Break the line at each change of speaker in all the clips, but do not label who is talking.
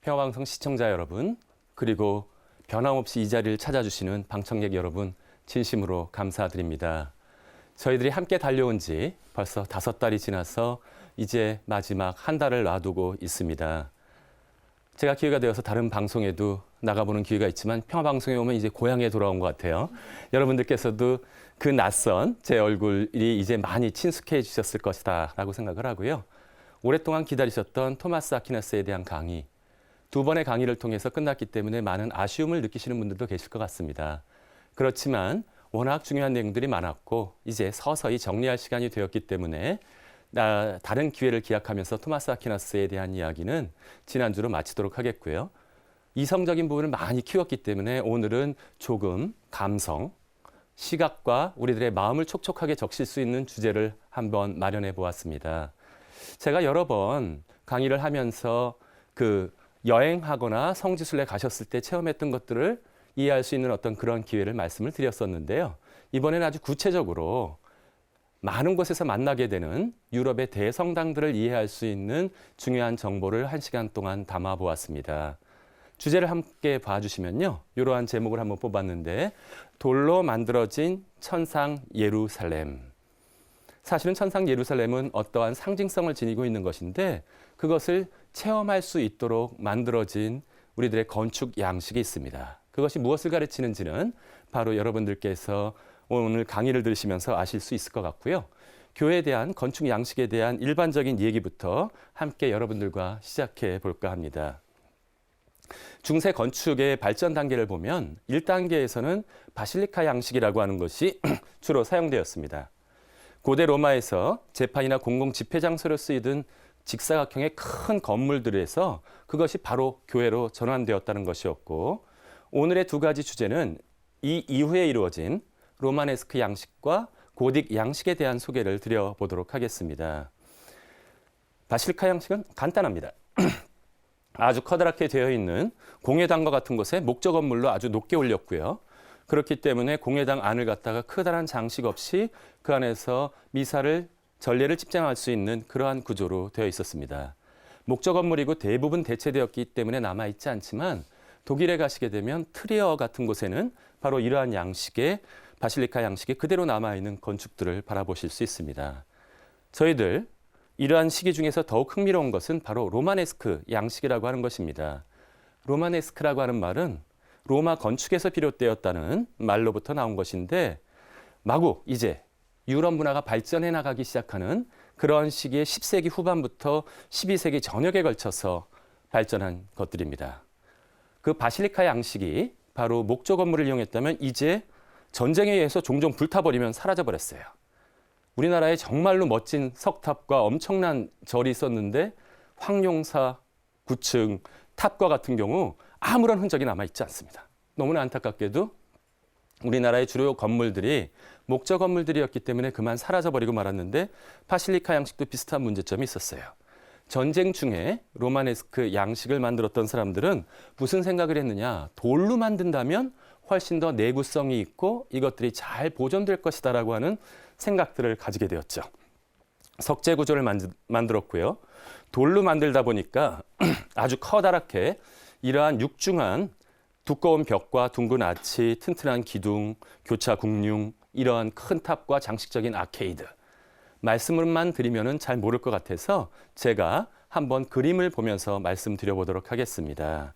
평화방송 시청자 여러분, 그리고 변함없이 이 자리를 찾아주시는 방청객 여러분, 진심으로 감사드립니다. 저희들이 함께 달려온 지 벌써 5달이 지나서 이제 마지막 한 달을 놔두고 있습니다. 제가 기회가 되어서 다른 방송에도 나가보는 기회가 있지만 평화방송에 오면 이제 고향에 돌아온 것 같아요. 여러분들께서도 그 낯선 제 얼굴이 이제 많이 친숙해지셨을 것이다 라고 생각을 하고요. 오랫동안 기다리셨던 토마스 아퀴나스에 대한 강의, 2번의 강의를 통해서 끝났기 때문에 많은 아쉬움을 느끼시는 분들도 계실 것 같습니다. 그렇지만 워낙 중요한 내용들이 많았고 이제 서서히 정리할 시간이 되었기 때문에 다른 기회를 기약하면서 토마스 아퀴나스에 대한 이야기는 지난주로 마치도록 하겠고요. 이성적인 부분을 많이 키웠기 때문에 오늘은 조금 감성, 시각과 우리들의 마음을 촉촉하게 적실 수 있는 주제를 한번 마련해 보았습니다. 제가 여러 번 강의를 하면서 여행하거나 성지순례 가셨을 때 체험했던 것들을 이해할 수 있는 어떤 그런 기회를 말씀을 드렸었는데요. 이번에는 아주 구체적으로 많은 곳에서 만나게 되는 유럽의 대성당들을 이해할 수 있는 중요한 정보를 1시간 동안 담아 보았습니다. 주제를 함께 봐주시면요. 이러한 제목을 한번 뽑았는데 돌로 만들어진 천상 예루살렘. 사실은 천상 예루살렘은 어떠한 상징성을 지니고 있는 것인데 그것을 체험할 수 있도록 만들어진 우리들의 건축 양식이 있습니다. 그것이 무엇을 가르치는지는 바로 여러분들께서 오늘 강의를 들으시면서 아실 수 있을 것 같고요. 교회에 대한 건축 양식에 대한 일반적인 얘기부터 함께 여러분들과 시작해 볼까 합니다. 중세 건축의 발전 단계를 보면 1단계에서는 바실리카 양식이라고 하는 것이 주로 사용되었습니다. 고대 로마에서 재판이나 공공 집회 장소로 쓰이던 직사각형의 큰 건물들에서 그것이 바로 교회로 전환되었다는 것이었고, 오늘의 2가지 주제는 이 이후에 이루어진 로마네스크 양식과 고딕 양식에 대한 소개를 드려보도록 하겠습니다. 바실리카 양식은 간단합니다. 아주 커다랗게 되어 있는 공회당과 같은 곳에 목적 건물로 아주 높게 올렸고요. 그렇기 때문에 공회당 안을 갖다가 크다란 장식 없이 그 안에서 미사를 전례를 집장할 수 있는 그러한 구조로 되어 있었습니다. 목적 건물이고 대부분 대체되었기 때문에 남아있지 않지만 독일에 가시게 되면 트리어 같은 곳에는 바로 이러한 양식의 바실리카 양식이 그대로 남아있는 건축들을 바라보실 수 있습니다. 저희들 이러한 시기 중에서 더욱 흥미로운 것은 바로 로마네스크 양식이라고 하는 것입니다. 로마네스크라고 하는 말은 로마 건축에서 비롯되었다는 말로부터 나온 것인데 마구 이제 유럽 문화가 발전해 나가기 시작하는 그런 시기의 10세기 후반부터 12세기 전역에 걸쳐서 발전한 것들입니다. 그 바실리카 양식이 바로 목조 건물을 이용했다면 이제 전쟁에 의해서 종종 불타버리면 사라져버렸어요. 우리나라에 정말로 멋진 석탑과 엄청난 절이 있었는데 황룡사 9층 탑과 같은 경우 아무런 흔적이 남아있지 않습니다. 너무나 안타깝게도 우리나라의 주요 건물들이 목조 건물들이었기 때문에 그만 사라져버리고 말았는데 바실리카 양식도 비슷한 문제점이 있었어요. 전쟁 중에 로마네스크 양식을 만들었던 사람들은 무슨 생각을 했느냐. 돌로 만든다면 훨씬 더 내구성이 있고 이것들이 잘 보존될 것이다라고 하는 생각들을 가지게 되었죠. 석재 구조를 만들었고요. 돌로 만들다 보니까 아주 커다랗게 이러한 육중한 두꺼운 벽과 둥근 아치, 튼튼한 기둥, 교차 궁융, 이러한 큰 탑과 장식적인 아케이드. 말씀만 드리면은 잘 모를 것 같아서 제가 한번 그림을 보면서 말씀드려보도록 하겠습니다.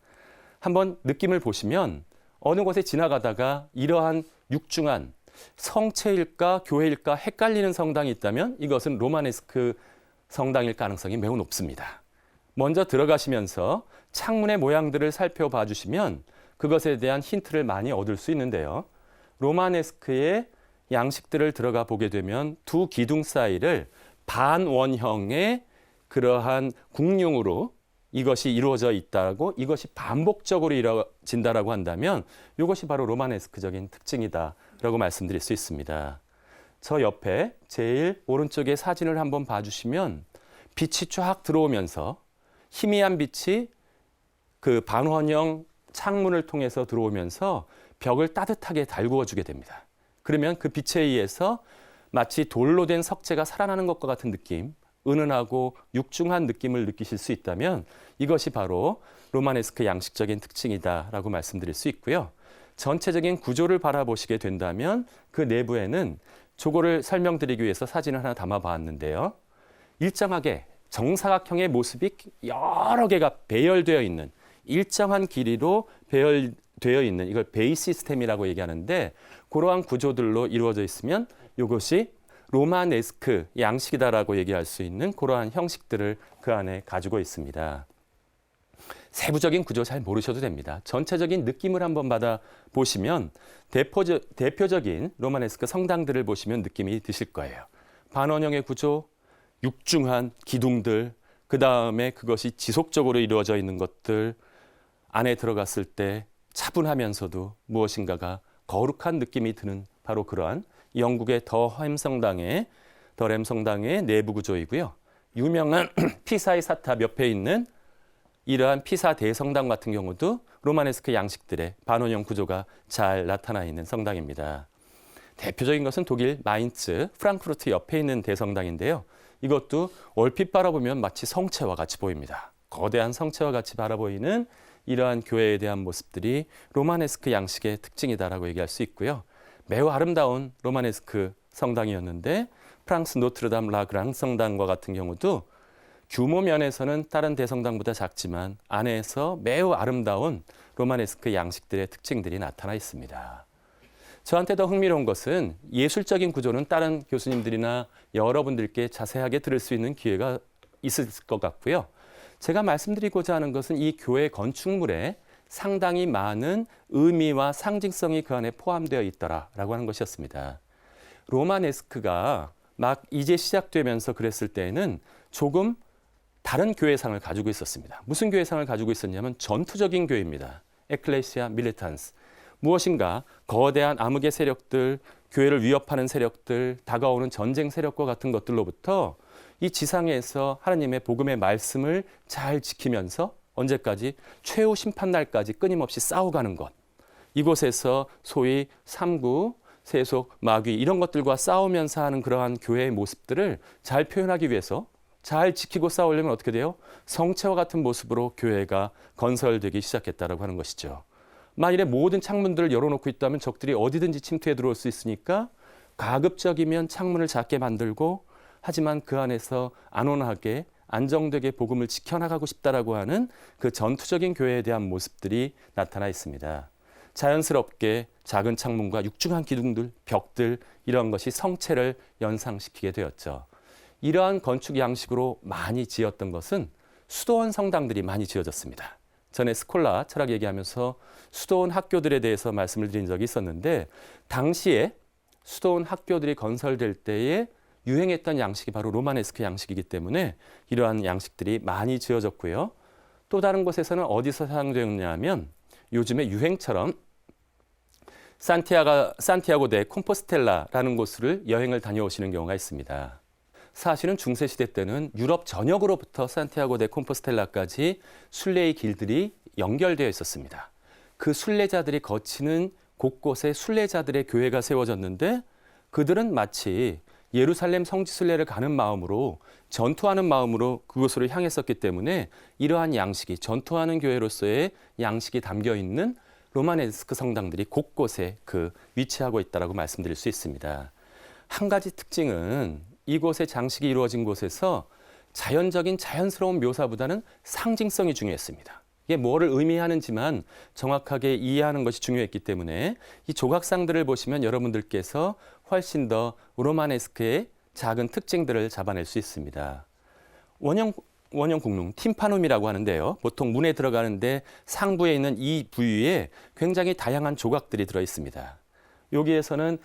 한번 느낌을 보시면 어느 곳에 지나가다가 이러한 육중한 성체일까 교회일까 헷갈리는 성당이 있다면 이것은 로마네스크 성당일 가능성이 매우 높습니다. 먼저 들어가시면서 창문의 모양들을 살펴봐 주시면 그것에 대한 힌트를 많이 얻을 수 있는데요. 로마네스크의 양식들을 들어가 보게 되면 두 기둥 사이를 반원형의 그러한 궁융으로 이것이 이루어져 있다고 이것이 반복적으로 이루어진다라고 한다면 이것이 바로 로마네스크적인 특징이다라고 말씀드릴 수 있습니다. 저 옆에 제일 오른쪽에 사진을 한번 봐주시면 빛이 쫙 들어오면서 희미한 빛이 그 반원형 창문을 통해서 들어오면서 벽을 따뜻하게 달구어 주게 됩니다. 그러면 그 빛에 의해서 마치 돌로 된 석재가 살아나는 것과 같은 느낌, 은은하고 육중한 느낌을 느끼실 수 있다면 이것이 바로 로마네스크 양식적인 특징이다라고 말씀드릴 수 있고요. 전체적인 구조를 바라보시게 된다면 그 내부에는 저거를 설명드리기 위해서 사진을 하나 담아봤는데요. 일정하게 정사각형의 모습이 여러 개가 배열되어 있는 일정한 길이로 배열되어 있는 이걸 베이 시스템이라고 얘기하는데 그러한 구조들로 이루어져 있으면 이것이 로마네스크 양식이다라고 얘기할 수 있는 그러한 형식들을 그 안에 가지고 있습니다. 세부적인 구조 잘 모르셔도 됩니다. 전체적인 느낌을 한번 받아보시면 대표적인 로마네스크 성당들을 보시면 느낌이 드실 거예요. 반원형의 구조, 육중한 기둥들, 그 다음에 그것이 지속적으로 이루어져 있는 것들, 안에 들어갔을 때 차분하면서도 무엇인가가 거룩한 느낌이 드는 바로 그러한 영국의 더램 성당의 내부 구조이고요. 유명한 피사의 사탑 옆에 있는 이러한 피사 대성당 같은 경우도 로마네스크 양식들의 반원형 구조가 잘 나타나 있는 성당입니다. 대표적인 것은 독일 마인츠, 프랑크푸르트 옆에 있는 대성당인데요. 이것도 얼핏 바라보면 마치 성체와 같이 보입니다. 거대한 성체와 같이 바라보이는 이러한 교회에 대한 모습들이 로마네스크 양식의 특징이다라고 얘기할 수 있고요. 매우 아름다운 로마네스크 성당이었는데 프랑스 노트르담 라그랑 성당과 같은 경우도 규모 면에서는 다른 대성당보다 작지만 안에서 매우 아름다운 로마네스크 양식들의 특징들이 나타나 있습니다. 저한테 더 흥미로운 것은 예술적인 구조는 다른 교수님들이나 여러분들께 자세하게 들을 수 있는 기회가 있을 것 같고요. 제가 말씀드리고자 하는 것은 이 교회 건축물에 상당히 많은 의미와 상징성이 그 안에 포함되어 있더라라고 하는 것이었습니다. 로마네스크가 막 이제 시작되면서 그랬을 때에는 조금 다른 교회상을 가지고 있었습니다. 무슨 교회상을 가지고 있었냐면 전투적인 교회입니다. 에클레시아 밀리탄스. 무엇인가 거대한 암흑의 세력들, 교회를 위협하는 세력들, 다가오는 전쟁 세력과 같은 것들로부터 이 지상에서 하나님의 복음의 말씀을 잘 지키면서 언제까지? 최후 심판날까지 끊임없이 싸워가는 것. 이곳에서 소위 삼구, 세속, 마귀 이런 것들과 싸우면서 하는 그러한 교회의 모습들을 잘 표현하기 위해서 잘 지키고 싸우려면 어떻게 돼요? 성체와 같은 모습으로 교회가 건설되기 시작했다라고 하는 것이죠. 만일에 모든 창문들을 열어놓고 있다면 적들이 어디든지 침투해 들어올 수 있으니까 가급적이면 창문을 작게 만들고 하지만 그 안에서 안온하게 안정되게 복음을 지켜나가고 싶다라고 하는 그 전투적인 교회에 대한 모습들이 나타나 있습니다. 자연스럽게 작은 창문과 육중한 기둥들, 벽들 이런 것이 성체를 연상시키게 되었죠. 이러한 건축 양식으로 많이 지었던 것은 수도원 성당들이 많이 지어졌습니다. 전에 스콜라 철학 얘기하면서 수도원 학교들에 대해서 말씀을 드린 적이 있었는데 당시에 수도원 학교들이 건설될 때에 유행했던 양식이 바로 로마네스크 양식이기 때문에 이러한 양식들이 많이 지어졌고요. 또 다른 곳에서는 어디서 사용되었냐면 요즘에 유행처럼 산티아고 데 콤포스텔라라는 곳을 여행을 다녀오시는 경우가 있습니다. 사실은 중세시대 때는 유럽 전역으로부터 산티아고 데 콤포스텔라까지 순례의 길들이 연결되어 있었습니다. 그 순례자들이 거치는 곳곳에 순례자들의 교회가 세워졌는데 그들은 마치 예루살렘 성지 순례를 가는 마음으로 전투하는 마음으로 그곳으로 향했었기 때문에 이러한 양식이 전투하는 교회로서의 양식이 담겨 있는 로마네스크 성당들이 곳곳에 위치하고 있다라고 말씀드릴 수 있습니다. 한 가지 특징은 이곳의 장식이 이루어진 곳에서 자연스러운 묘사보다는 상징성이 중요했습니다. 이게 뭐를 의미하는지만 정확하게 이해하는 것이 중요했기 때문에 이 조각상들을 보시면 여러분들께서 훨씬 더 로마네스크의 작은 특징들을 잡아낼 수 있습니다. 원형 공룡, 팀파눔이라고 하는데요. 보통 문에 들어가는데 상부에 있는 이 부위에 굉장히 다양한 조각들이 들어 있습니다. 여기에서는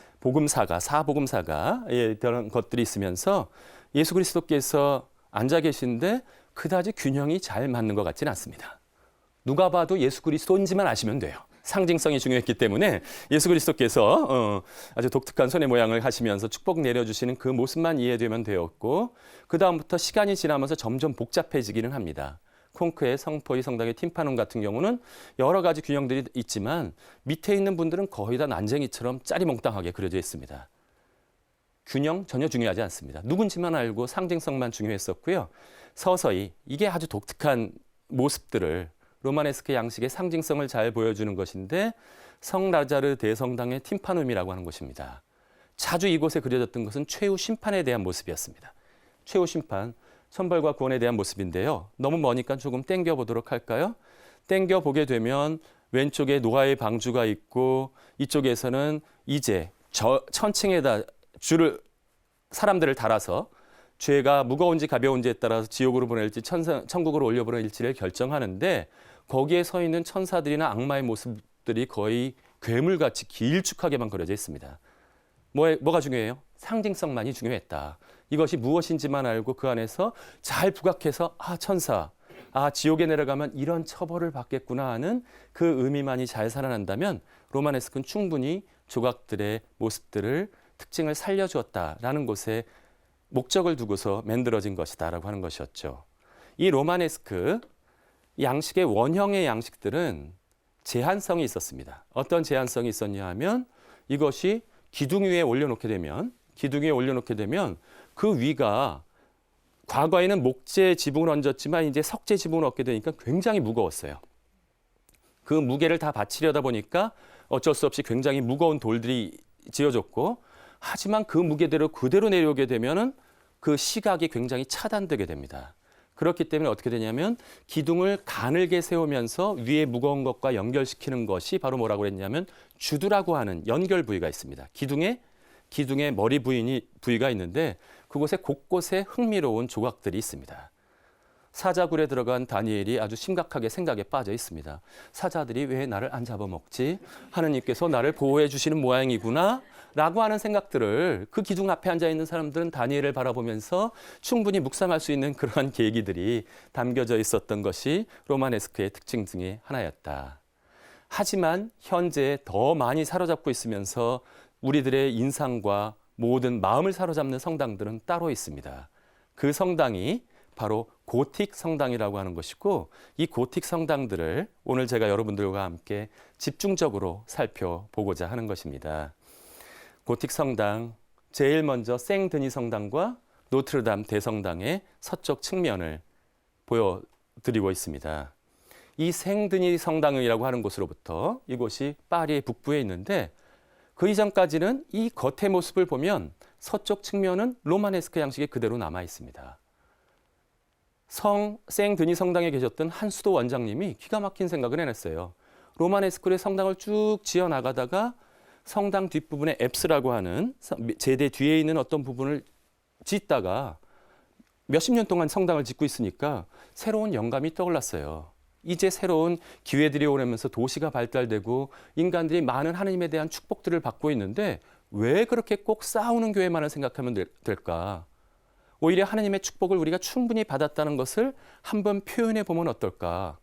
사복음사가 이런 것들이 있으면서 예수 그리스도께서 앉아 계신데 그다지 균형이 잘 맞는 것 같지는 않습니다. 누가 봐도 예수 그리스도인지만 아시면 돼요. 상징성이 중요했기 때문에 예수 그리스도께서 아주 독특한 손의 모양을 하시면서 축복 내려주시는 그 모습만 이해되면 되었고 그 다음부터 시간이 지나면서 점점 복잡해지기는 합니다. 콩크의 성포이 성당의 팀파눔 같은 경우는 여러 가지 균형들이 있지만 밑에 있는 분들은 거의 다 난쟁이처럼 짜리몽땅하게 그려져 있습니다. 균형 전혀 중요하지 않습니다. 누군지만 알고 상징성만 중요했었고요. 서서히 이게 아주 독특한 모습들을 로마네스크 양식의 상징성을 잘 보여주는 것인데 성 라자르 대성당의 팀파눔이라고 하는 곳입니다. 자주 이곳에 그려졌던 것은 최후 심판에 대한 모습이었습니다. 최후 심판, 천벌과 구원에 대한 모습인데요. 너무 머니까 조금 땡겨 보도록 할까요? 땡겨 보게 되면 왼쪽에 노아의 방주가 있고 이쪽에서는 이제 천층에다 사람들을 달아서 죄가 무거운지 가벼운지에 따라서 지옥으로 보낼지 천국으로 올려보낼지를 결정하는데 거기에 서 있는 천사들이나 악마의 모습들이 거의 괴물같이 길쭉하게만 그려져 있습니다. 뭐가 중요해요? 상징성만이 중요했다. 이것이 무엇인지만 알고 그 안에서 잘 부각해서 천사, 지옥에 내려가면 이런 처벌을 받겠구나 하는 그 의미만이 잘 살아난다면 로마네스크는 충분히 조각들의 모습들을 특징을 살려주었다라는 곳에 목적을 두고서 만들어진 것이다라고 하는 것이었죠. 이 로마네스크 양식의 원형의 양식들은 제한성이 있었습니다. 어떤 제한성이 있었냐 하면 이것이 기둥 위에 올려놓게 되면 그 위가 과거에는 목재 지붕을 얹었지만 이제 석재 지붕을 얻게 되니까 굉장히 무거웠어요. 그 무게를 다 받치려다 보니까 어쩔 수 없이 굉장히 무거운 돌들이 지어졌고 하지만 그 무게대로 그대로 내려오게 되면은 그 시각이 굉장히 차단되게 됩니다. 그렇기 때문에 어떻게 되냐면 기둥을 가늘게 세우면서 위에 무거운 것과 연결시키는 것이 바로 뭐라고 그랬냐면 주두라고 하는 연결 부위가 있습니다. 기둥에 머리 부위가 있는데 그곳에 곳곳에 흥미로운 조각들이 있습니다. 사자굴에 들어간 다니엘이 아주 심각하게 생각에 빠져 있습니다. 사자들이 왜 나를 안 잡아먹지? 하느님께서 나를 보호해 주시는 모양이구나 라고 하는 생각들을 그 기둥 앞에 앉아있는 사람들은 다니엘을 바라보면서 충분히 묵상할 수 있는 그러한 계기들이 담겨져 있었던 것이 로마네스크의 특징 중에 하나였다. 하지만 현재 더 많이 사로잡고 있으면서 우리들의 인상과 모든 마음을 사로잡는 성당들은 따로 있습니다. 그 성당이 바로 고틱 성당이라고 하는 것이고 이 고틱 성당들을 오늘 제가 여러분들과 함께 집중적으로 살펴보고자 하는 것입니다. 고틱 성당, 제일 먼저 생드니 성당과 노트르담 대성당의 서쪽 측면을 보여드리고 있습니다. 이 생드니 성당이라고 하는 곳으로부터 이곳이 파리의 북부에 있는데 그 이전까지는 이 겉의 모습을 보면 서쪽 측면은 로마네스크 양식이 그대로 남아 있습니다. 생드니 성당에 계셨던 한 수도 원장님이 기가 막힌 생각을 해냈어요. 로마네스크의 성당을 쭉 지어나가다가 성당 뒷부분에 앱스라고 하는 제대 뒤에 있는 어떤 부분을 짓다가 몇십 년 동안 성당을 짓고 있으니까 새로운 영감이 떠올랐어요. 이제 새로운 기회들이 오면서 도시가 발달되고 인간들이 많은 하나님에 대한 축복들을 받고 있는데 왜 그렇게 꼭 싸우는 교회만을 생각하면 될까? 오히려 하나님의 축복을 우리가 충분히 받았다는 것을 한번 표현해 보면 어떨까?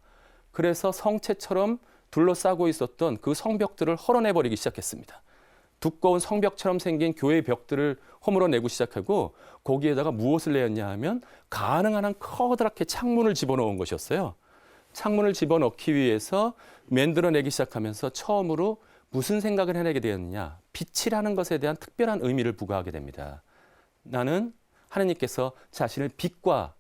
그래서 성체처럼 둘러싸고 있었던 그 성벽들을 헐어내버리기 시작했습니다. 두꺼운 성벽처럼 생긴 교회의 벽들을 허물어내고 시작하고 거기에다가 무엇을 내었냐 하면 가능한 한 커다랗게 창문을 집어넣은 것이었어요. 창문을 집어넣기 위해서 만들어내기 시작하면서 처음으로 무슨 생각을 해내게 되었느냐. 빛이라는 것에 대한 특별한 의미를 부과하게 됩니다. 나는 하느님께서 자신을 빛과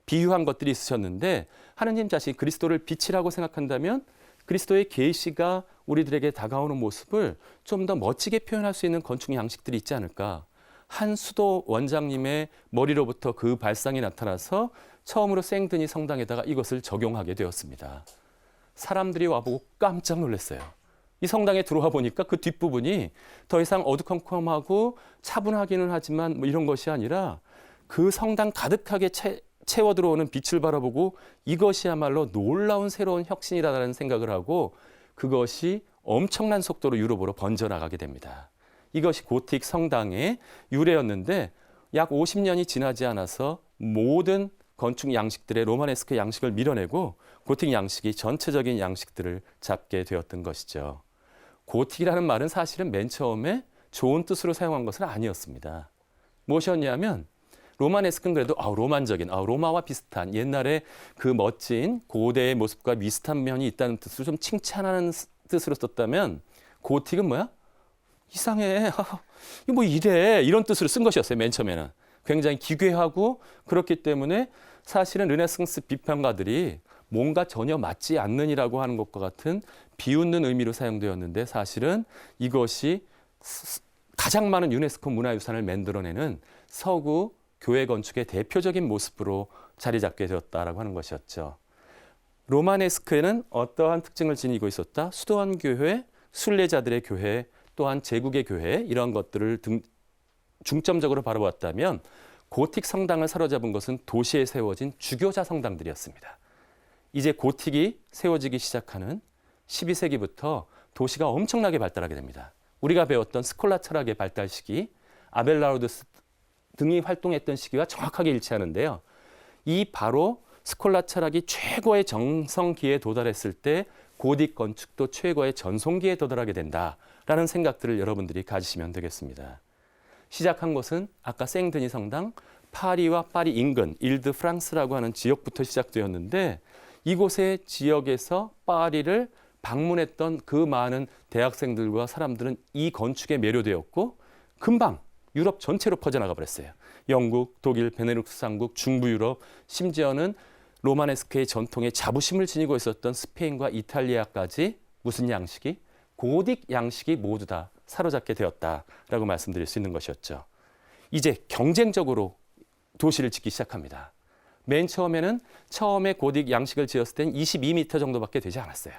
비유한 것들이 있으셨는데 하느님 자신 그리스도를 빛이라고 생각한다면 그리스도의 계시가 우리들에게 다가오는 모습을 좀 더 멋지게 표현할 수 있는 건축 양식들이 있지 않을까. 한 수도 원장님의 머리로부터 그 발상이 나타나서 처음으로 생드니 성당에다가 이것을 적용하게 되었습니다. 사람들이 와보고 깜짝 놀랐어요. 이 성당에 들어와 보니까 그 뒷부분이 더 이상 어두컴컴하고 차분하기는 하지만 뭐 이런 것이 아니라 그 성당 가득하게 채워 들어오는 빛을 바라보고 이것이야말로 놀라운 새로운 혁신이라는 생각을 하고 그것이 엄청난 속도로 유럽으로 번져나가게 됩니다. 이것이 고틱 성당의 유래였는데 약 50년이 지나지 않아서 모든 건축 양식들의 로마네스크 양식을 밀어내고 고틱 양식이 전체적인 양식들을 잡게 되었던 것이죠. 고틱이라는 말은 사실은 맨 처음에 좋은 뜻으로 사용한 것은 아니었습니다. 무엇이었냐면 로마네스크는 그래도 로만적인, 로마와 비슷한 옛날에 그 멋진 고대의 모습과 비슷한 면이 있다는 뜻으로 좀 칭찬하는 뜻으로 썼다면 고틱은 뭐야? 이상해. 이거 뭐 이래. 이런 뜻으로 쓴 것이었어요. 맨 처음에는. 굉장히 기괴하고 그렇기 때문에 사실은 르네상스 비평가들이 뭔가 전혀 맞지 않느니라고 하는 것과 같은 비웃는 의미로 사용되었는데 사실은 이것이 가장 많은 유네스코 문화유산을 만들어내는 서구 교회 건축의 대표적인 모습으로 자리 잡게 되었다라고 하는 것이었죠. 로마네스크에는 어떠한 특징을 지니고 있었다? 수도원 교회, 순례자들의 교회, 또한 제국의 교회 이런 것들을 중점적으로 바라보았다면 고틱 성당을 사로잡은 것은 도시에 세워진 주교자 성당들이었습니다. 이제 고틱이 세워지기 시작하는 12세기부터 도시가 엄청나게 발달하게 됩니다. 우리가 배웠던 스콜라 철학의 발달 시기, 아벨라르두스 등이 활동했던 시기와 정확하게 일치하는데요. 이 바로 스콜라 철학이 최고의 정성기에 도달했을 때 고딕 건축도 최고의 전성기에 도달하게 된다라는 생각들을 여러분들이 가지시면 되겠습니다. 시작한 것은 아까 생드니 성당, 파리와 파리 인근, 일드 프랑스라고 하는 지역부터 시작되었는데 이곳의 지역에서 파리를 방문했던 그 많은 대학생들과 사람들은 이 건축에 매료되었고 금방 유럽 전체로 퍼져나가 버렸어요. 영국, 독일, 베네룩스 삼국, 중부 유럽, 심지어는 로마네스크의 전통에 자부심을 지니고 있었던 스페인과 이탈리아까지 무슨 양식이? 고딕 양식이 모두 다 사로잡게 되었다라고 말씀드릴 수 있는 것이었죠. 이제 경쟁적으로 도시를 짓기 시작합니다. 맨 처음에 고딕 양식을 지었을 땐 22m 정도밖에 되지 않았어요.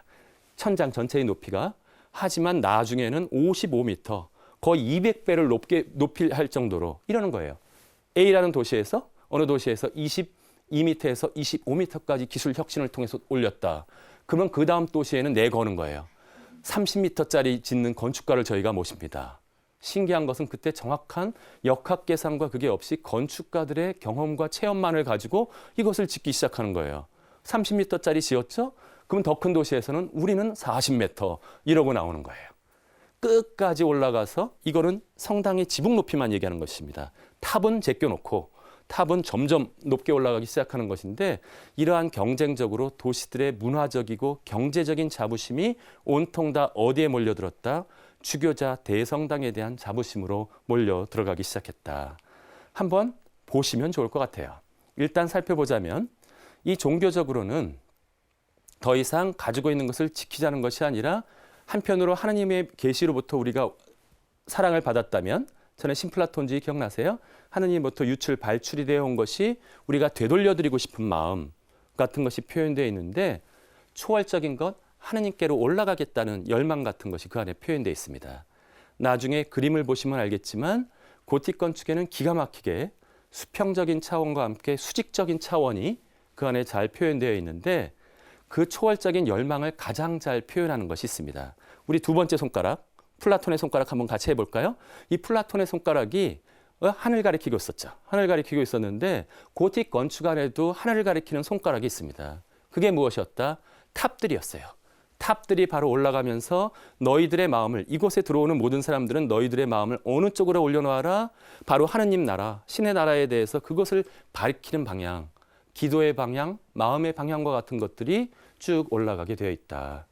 천장 전체의 높이가. 하지만 나중에는 55m, 거의 200배를 높일 정도로 이러는 거예요. A라는 도시에서 어느 도시에서 22m에서 25m까지 기술 혁신을 통해서 올렸다. 그러면 그 다음 도시에는 내거는 거예요. 30m짜리 짓는 건축가를 저희가 모십니다. 신기한 것은 그때 정확한 역학 계산과 그게 없이 건축가들의 경험과 체험만을 가지고 이것을 짓기 시작하는 거예요. 30m짜리 지었죠? 그럼 더 큰 도시에서는 우리는 40m 이러고 나오는 거예요. 끝까지 올라가서 이거는 성당의 지붕 높이만 얘기하는 것입니다. 탑은 제껴놓고 탑은 점점 높게 올라가기 시작하는 것인데 이러한 경쟁적으로 도시들의 문화적이고 경제적인 자부심이 온통 다 어디에 몰려들었다? 주교자 대성당에 대한 자부심으로 몰려 들어가기 시작했다. 한번 보시면 좋을 것 같아요. 일단 살펴보자면 이 종교적으로는 더 이상 가지고 있는 것을 지키자는 것이 아니라 한편으로 하느님의 계시로부터 우리가 사랑을 받았다면 전에 신플라톤주의 기억나세요? 하느님부터 발출이 되어 온 것이 우리가 되돌려드리고 싶은 마음 같은 것이 표현되어 있는데 초월적인 것, 하느님께로 올라가겠다는 열망 같은 것이 그 안에 표현되어 있습니다. 나중에 그림을 보시면 알겠지만 고틱 건축에는 기가 막히게 수평적인 차원과 함께 수직적인 차원이 그 안에 잘 표현되어 있는데 그 초월적인 열망을 가장 잘 표현하는 것이 있습니다. 우리 두 번째 손가락, 플라톤의 손가락 한번 같이 해볼까요? 이 플라톤의 손가락이 하늘 가리키고 있었죠. 하늘 가리키고 있었는데 고틱 건축 안에도 하늘을 가리키는 손가락이 있습니다. 그게 무엇이었다? 탑들이었어요. 탑들이 바로 올라가면서 너희들의 마음을, 이곳에 들어오는 모든 사람들은 너희들의 마음을 어느 쪽으로 올려놓아라? 바로 하느님 나라, 신의 나라에 대해서 그것을 밝히는 방향, 기도의 방향, 마음의 방향과 같은 것들이 쭉 올라가게 되어 있다.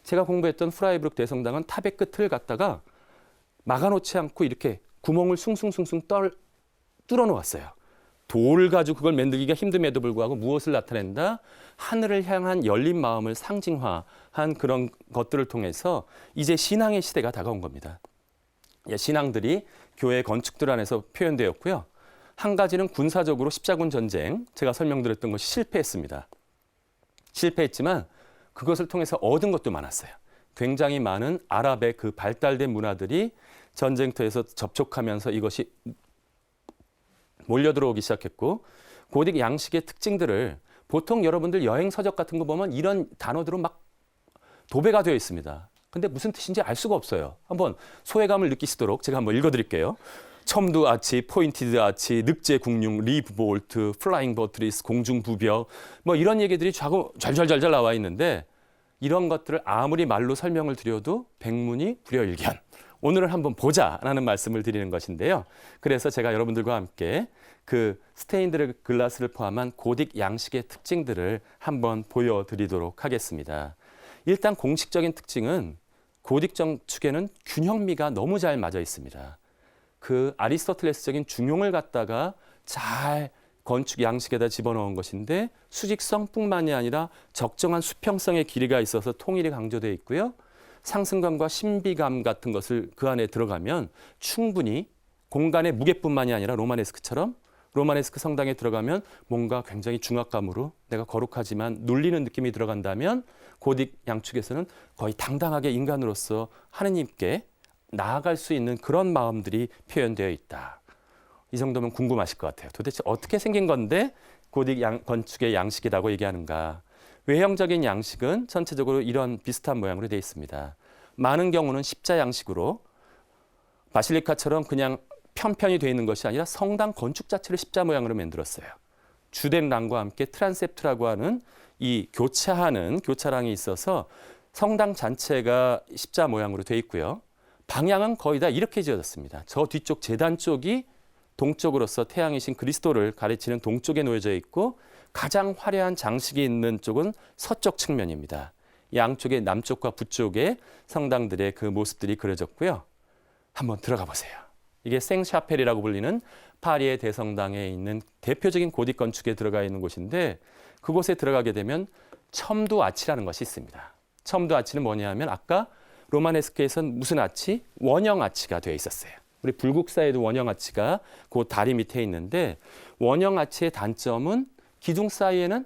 제가 공부했던 프라이부르크 대성당은 탑의 끝을 갖다가 막아놓지 않고 이렇게 구멍을 숭숭숭숭 뚫어 놓았어요. 돌을 가지고 그걸 만들기가 힘듦에도 불구하고 무엇을 나타낸다? 하늘을 향한 열린 마음을 상징화한 그런 것들을 통해서 이제 신앙의 시대가 다가온 겁니다. 신앙들이 교회 건축들 안에서 표현되었고요. 한 가지는 군사적으로 십자군 전쟁, 제가 설명드렸던 것이 실패했습니다. 실패했지만 그것을 통해서 얻은 것도 많았어요. 굉장히 많은 아랍의 그 발달된 문화들이 전쟁터에서 접촉하면서 이것이 몰려 들어오기 시작했고 고딕 양식의 특징들을 보통 여러분들 여행 서적 같은 거 보면 이런 단어들로 막 도배가 되어 있습니다. 근데 무슨 뜻인지 알 수가 없어요. 한번 소외감을 느끼시도록 제가 한번 읽어드릴게요. 첨두 아치, 포인티드 아치, 늑제 국융, 리브 볼트, 플라잉 버트리스, 공중 부벽 뭐 이런 얘기들이 잘잘잘잘 나와 있는데 이런 것들을 아무리 말로 설명을 드려도 백문이 불여일견. 오늘은 한번 보자라는 말씀을 드리는 것인데요. 그래서 제가 여러분들과 함께 그 스테인드 글라스를 포함한 고딕 양식의 특징들을 한번 보여드리도록 하겠습니다. 일단 공식적인 특징은 고딕 건축에는 균형미가 너무 잘 맞아 있습니다. 그 아리스토텔레스적인 중용을 갖다가 잘 건축 양식에다 집어넣은 것인데 수직성뿐만이 아니라 적정한 수평성의 길이가 있어서 통일이 강조되어 있고요. 상승감과 신비감 같은 것을 그 안에 들어가면 충분히 공간의 무게뿐만이 아니라 로마네스크처럼 로마네스크 성당에 들어가면 뭔가 굉장히 중압감으로 내가 거룩하지만 눌리는 느낌이 들어간다면 고딕 양축에서는 거의 당당하게 인간으로서 하느님께 나아갈 수 있는 그런 마음들이 표현되어 있다. 이 정도면 궁금하실 것 같아요. 도대체 어떻게 생긴 건데 고딕 건축의 양식이라고 얘기하는가. 외형적인 양식은 전체적으로 이런 비슷한 모양으로 되어 있습니다. 많은 경우는 십자 양식으로 바실리카처럼 그냥 편편히 되어 있는 것이 아니라 성당 건축 자체를 십자 모양으로 만들었어요. 주된 랑과 함께 트란셉트라고 하는 이 교차하는 교차랑이 있어서 성당 전체가 십자 모양으로 되어 있고요. 방향은 거의 다 이렇게 지어졌습니다. 저 뒤쪽 제단 쪽이 동쪽으로서 태양이신 그리스도를 가리치는 동쪽에 놓여져 있고 가장 화려한 장식이 있는 쪽은 서쪽 측면입니다. 양쪽의 남쪽과 북쪽에 성당들의 그 모습들이 그려졌고요. 한번 들어가 보세요. 이게 생샤펠이라고 불리는 파리의 대성당에 있는 대표적인 고딕 건축에 들어가 있는 곳인데 그곳에 들어가게 되면 첨두 아치라는 것이 있습니다. 첨두 아치는 뭐냐면 아까 로마네스크에서는 무슨 아치? 원형 아치가 되어 있었어요. 우리 불국사에도 원형 아치가 그 다리 밑에 있는데 원형 아치의 단점은 기둥 사이에는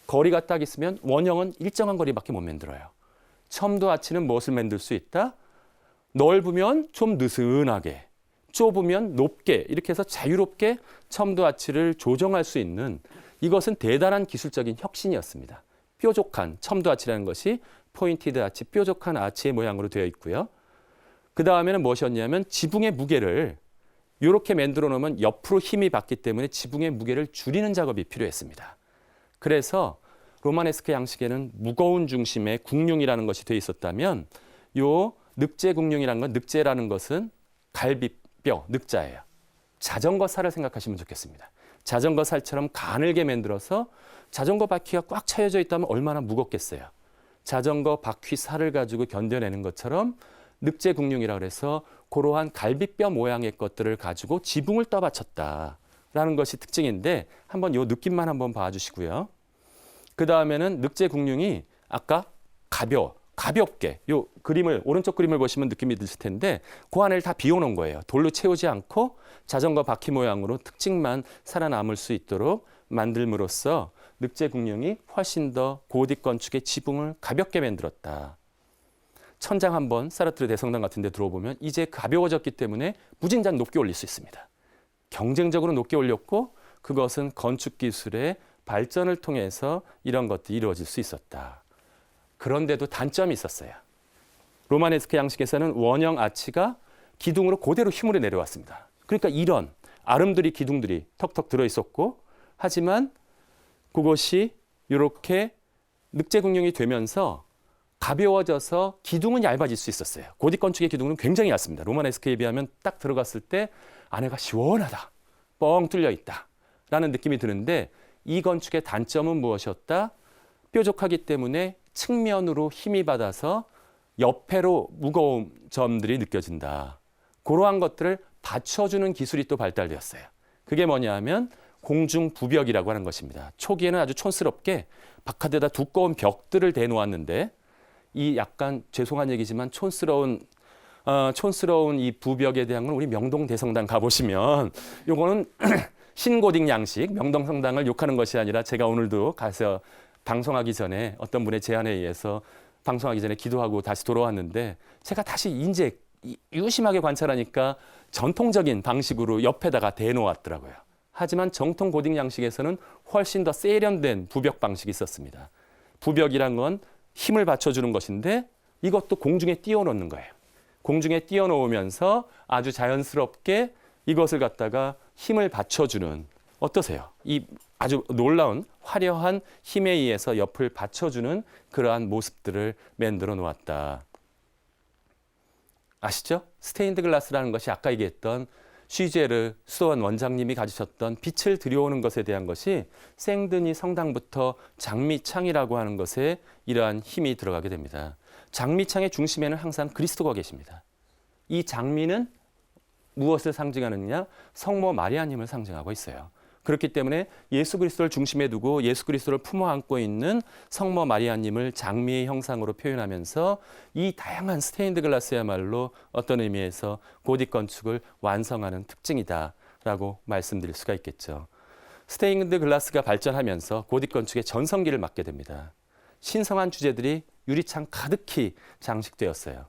거리가 딱 있으면 원형은 일정한 거리밖에 못 만들어요. 첨두 아치는 무엇을 만들 수 있다? 넓으면 좀 느슨하게, 좁으면 높게 이렇게 해서 자유롭게 첨두 아치를 조정할 수 있는 이것은 대단한 기술적인 혁신이었습니다. 뾰족한 첨두 아치라는 것이 포인티드 아치, 뾰족한 아치의 모양으로 되어 있고요. 그 다음에는 무엇이었냐면 지붕의 무게를 이렇게 만들어 놓으면 옆으로 힘이 받기 때문에 지붕의 무게를 줄이는 작업이 필요했습니다. 그래서 로마네스크 양식에는 무거운 중심의 궁룡이라는 것이 되어 있었다면 요 늑제궁룡이라는 건 늑제라는 것은 갈비뼈, 늑자예요. 자전거 살을 생각하시면 좋겠습니다. 자전거 살처럼 가늘게 만들어서 자전거 바퀴가 꽉 차여져 있다면 얼마나 무겁겠어요. 자전거 바퀴 살을 가지고 견뎌내는 것처럼 늑제궁룡이라고 해서 그러한 갈비뼈 모양의 것들을 가지고 지붕을 떠받쳤다라는 것이 특징인데 한번 요 느낌만 한번 봐주시고요. 그 다음에는 늑제궁룡이 아까 가볍게 요 그림을 오른쪽 그림을 보시면 느낌이 드실 텐데 그 안을 다 비워놓은 거예요. 돌로 채우지 않고 자전거 바퀴 모양으로 특징만 살아남을 수 있도록 만들므로써 늑제궁룡이 훨씬 더 고딕 건축의 지붕을 가볍게 만들었다. 천장 한번 사르트르 대성당 같은 데 들어보면 이제 가벼워졌기 때문에 무진장 높게 올릴 수 있습니다. 경쟁적으로 높게 올렸고 그것은 건축 기술의 발전을 통해서 이런 것들이 이루어질 수 있었다. 그런데도 단점이 있었어요. 로마네스크 양식에서는 원형 아치가 기둥으로 그대로 휘물어 내려왔습니다. 그러니까 이런 아름드리 기둥들이 턱턱 들어있었고 하지만 그것이 이렇게 늑제궁룡이 되면서 가벼워져서 기둥은 얇아질 수 있었어요. 고딕 건축의 기둥은 굉장히 얇습니다. 로마네스크에 비하면 딱 들어갔을 때 안에가 시원하다, 뻥 뚫려 있다 라는 느낌이 드는데 이 건축의 단점은 무엇이었다? 뾰족하기 때문에 측면으로 힘이 받아서 옆에로 무거운 점들이 느껴진다. 그러한 것들을 받쳐주는 기술이 또 발달되었어요. 그게 뭐냐 하면 공중부벽이라고 하는 것입니다. 초기에는 아주 촌스럽게 바깥에다 두꺼운 벽들을 대놓았는데 이 약간 죄송한 얘기지만 촌스러운 이 부벽에 대한 건 우리 명동 대성당 가보시면 요거는 신고딕 양식, 명동성당을 욕하는 것이 아니라 제가 오늘도 가서 방송하기 전에 어떤 분의 제안에 의해서 방송하기 전에 기도하고 다시 돌아왔는데 제가 다시 이제 유심하게 관찰하니까 전통적인 방식으로 옆에다가 대놓았더라고요. 하지만 정통 고딕 양식에서는 훨씬 더 세련된 부벽 방식이 있었습니다. 부벽이란 건 힘을 받쳐주는 것인데 이것도 공중에 띄워놓는 거예요. 공중에 띄워놓으면서 아주 자연스럽게 이것을 갖다가 힘을 받쳐주는 어떠세요? 이 아주 놀라운 화려한 힘에 의해서 옆을 받쳐주는 그러한 모습들을 만들어 놓았다. 아시죠? 스테인드 글라스라는 것이 아까 얘기했던 쉬제르 수도원 원장님이 가지셨던 빛을 들여오는 것에 대한 것이 생드니 성당부터 장미창이라고 하는 것에 이러한 힘이 들어가게 됩니다. 장미창의 중심에는 항상 그리스도가 계십니다. 이 장미는 무엇을 상징하느냐? 성모 마리아님을 상징하고 있어요. 그렇기 때문에 예수 그리스도를 중심에 두고 예수 그리스도를 품어 안고 있는 성모 마리아님을 장미의 형상으로 표현하면서 이 다양한 스테인드 글라스야말로 어떤 의미에서 고딕 건축을 완성하는 특징이다라고 말씀드릴 수가 있겠죠. 스테인드 글라스가 발전하면서 고딕 건축의 전성기를 맞게 됩니다. 신성한 주제들이 유리창 가득히 장식되었어요.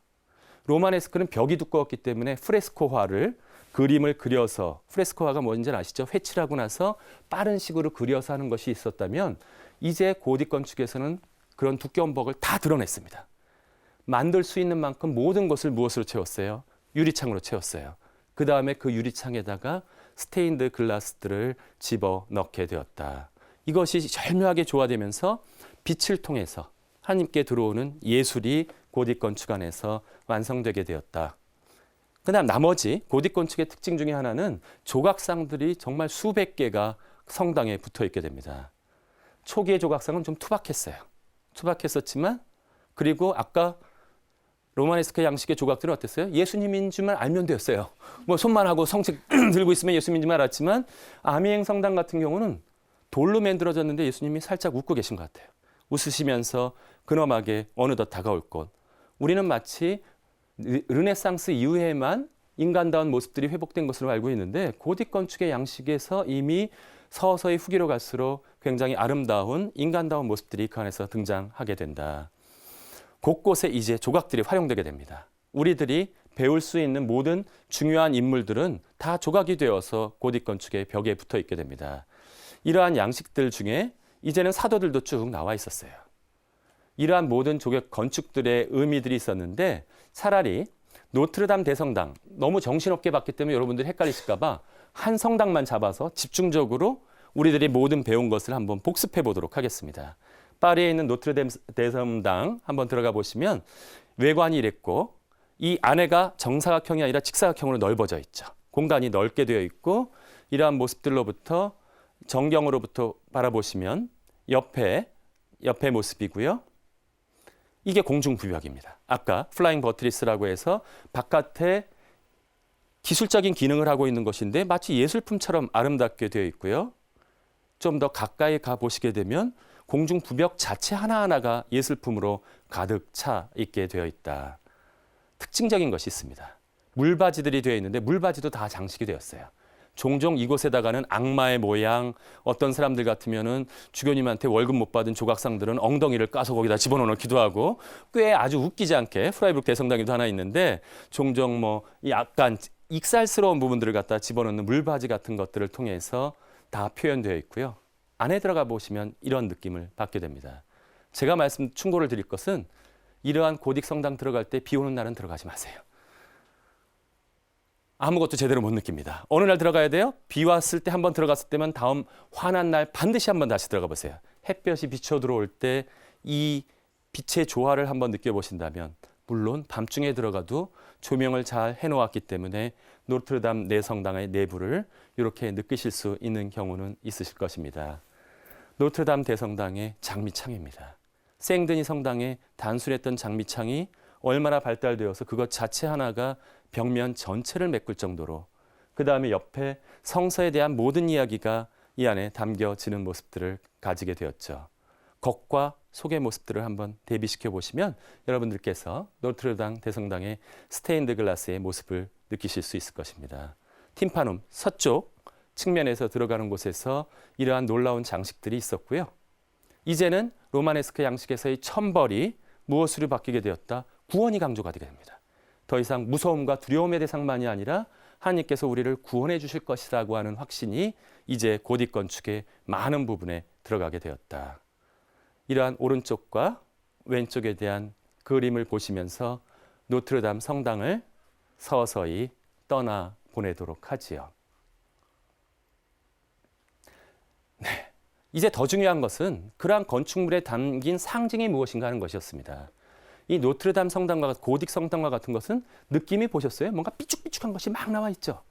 로마네스크는 벽이 두꺼웠기 때문에 프레스코화를 그림을 그려서, 프레스코화가 뭔지 아시죠? 회칠하고 나서 빠른 식으로 그려서 하는 것이 있었다면 이제 고딕 건축에서는 그런 두꺼운 벽을 다 드러냈습니다. 만들 수 있는 만큼 모든 것을 무엇으로 채웠어요? 유리창으로 채웠어요. 그 다음에 그 유리창에다가 스테인드 글라스들을 집어넣게 되었다. 이것이 절묘하게 조화되면서 빛을 통해서 하나님께 들어오는 예술이 고딕 건축 안에서 완성되게 되었다. 그다음 나머지 고딕 건축의 특징 중에 하나는 조각상들이 정말 수백 개가 성당에 붙어 있게 됩니다. 초기의 조각상은 좀 투박했어요. 투박했었지만 그리고 아까 로마네스크 양식의 조각들은 어땠어요? 예수님인 줄만 알면 되었어요. 뭐 손만 하고 성책 들고 있으면 예수님인 줄만 알았지만 아미행 성당 같은 경우는 돌로 만들어졌는데 예수님이 살짝 웃고 계신 것 같아요. 웃으시면서 근엄하게 어느덧 다가올 것. 우리는 마치 르네상스 이후에만 인간다운 모습들이 회복된 것으로 알고 있는데 고딕 건축의 양식에서 이미 서서히 후기로 갈수록 굉장히 아름다운 인간다운 모습들이 그 안에서 등장하게 된다. 곳곳에 이제 조각들이 활용되게 됩니다. 우리들이 배울 수 있는 모든 중요한 인물들은 다 조각이 되어서 고딕 건축의 벽에 붙어 있게 됩니다. 이러한 양식들 중에 이제는 사도들도 쭉 나와 있었어요. 이러한 모든 조각 건축들의 의미들이 있었는데 차라리 노트르담 대성당 너무 정신없게 봤기 때문에 여러분들이 헷갈리실까 봐 한 성당만 잡아서 집중적으로 우리들이 모든 배운 것을 한번 복습해 보도록 하겠습니다. 파리에 있는 노트르담 대성당 한번 들어가 보시면 외관이 이랬고 이 안에가 정사각형이 아니라 직사각형으로 넓어져 있죠. 공간이 넓게 되어 있고 이러한 모습들로부터 정경으로부터 바라보시면 옆에 모습이고요. 이게 공중부벽입니다. 아까 플라잉 버트리스라고 해서 바깥에 기술적인 기능을 하고 있는 것인데 마치 예술품처럼 아름답게 되어 있고요. 좀 더 가까이 가보시게 되면 공중부벽 자체 하나하나가 예술품으로 가득 차 있게 되어 있다. 특징적인 것이 있습니다. 물바지들이 되어 있는데 물바지도 다 장식이 되었어요. 종종 이곳에다가는 악마의 모양, 어떤 사람들 같으면은 주교님한테 월급 못 받은 조각상들은 엉덩이를 까서 거기다 집어넣기도 하고 꽤 아주 웃기지 않게 프라이부르크 대성당에도 하나 있는데 종종 뭐 약간 익살스러운 부분들을 갖다 집어넣는 물바지 같은 것들을 통해서 다 표현되어 있고요. 안에 들어가 보시면 이런 느낌을 받게 됩니다. 제가 충고를 드릴 것은 이러한 고딕 성당 들어갈 때 비 오는 날은 들어가지 마세요. 아무것도 제대로 못 느낍니다. 어느 날 들어가야 돼요? 비 왔을 때 한번 들어갔을 때만 다음 환한 날 반드시 한번 다시 들어가 보세요. 햇볕이 비쳐 들어올 때 이 빛의 조화를 한번 느껴보신다면 물론 밤중에 들어가도 조명을 잘 해놓았기 때문에 노트르담 내성당의 내부를 이렇게 느끼실 수 있는 경우는 있으실 것입니다. 노트르담 대성당의 장미창입니다. 생드니 성당의 단순했던 장미창이 얼마나 발달되어서 그것 자체 하나가 벽면 전체를 메꿀 정도로 그 다음에 옆에 성서에 대한 모든 이야기가 이 안에 담겨지는 모습들을 가지게 되었죠. 겉과 속의 모습들을 한번 대비시켜 보시면 여러분들께서 노트르담 대성당의 스테인드 글라스의 모습을 느끼실 수 있을 것입니다. 팀파눔 서쪽 측면에서 들어가는 곳에서 이러한 놀라운 장식들이 있었고요. 이제는 로마네스크 양식에서의 천벌이 무엇으로 바뀌게 되었다? 구원이 강조가 되게 됩니다. 더 이상 무서움과 두려움의 대상만이 아니라 하나님께서 우리를 구원해 주실 것이라고 하는 확신이 이제 고딕 건축의 많은 부분에 들어가게 되었다. 이러한 오른쪽과 왼쪽에 대한 그림을 보시면서 노트르담 성당을 서서히 떠나 보내도록 하지요. 네, 이제 더 중요한 것은 그러한 건축물에 담긴 상징이 무엇인가 하는 것이었습니다. 이 노트르담 성당과 고딕 성당과 같은 것은 느낌이 보셨어요? 뭔가 삐죽삐죽한 것이 막 나와 있죠.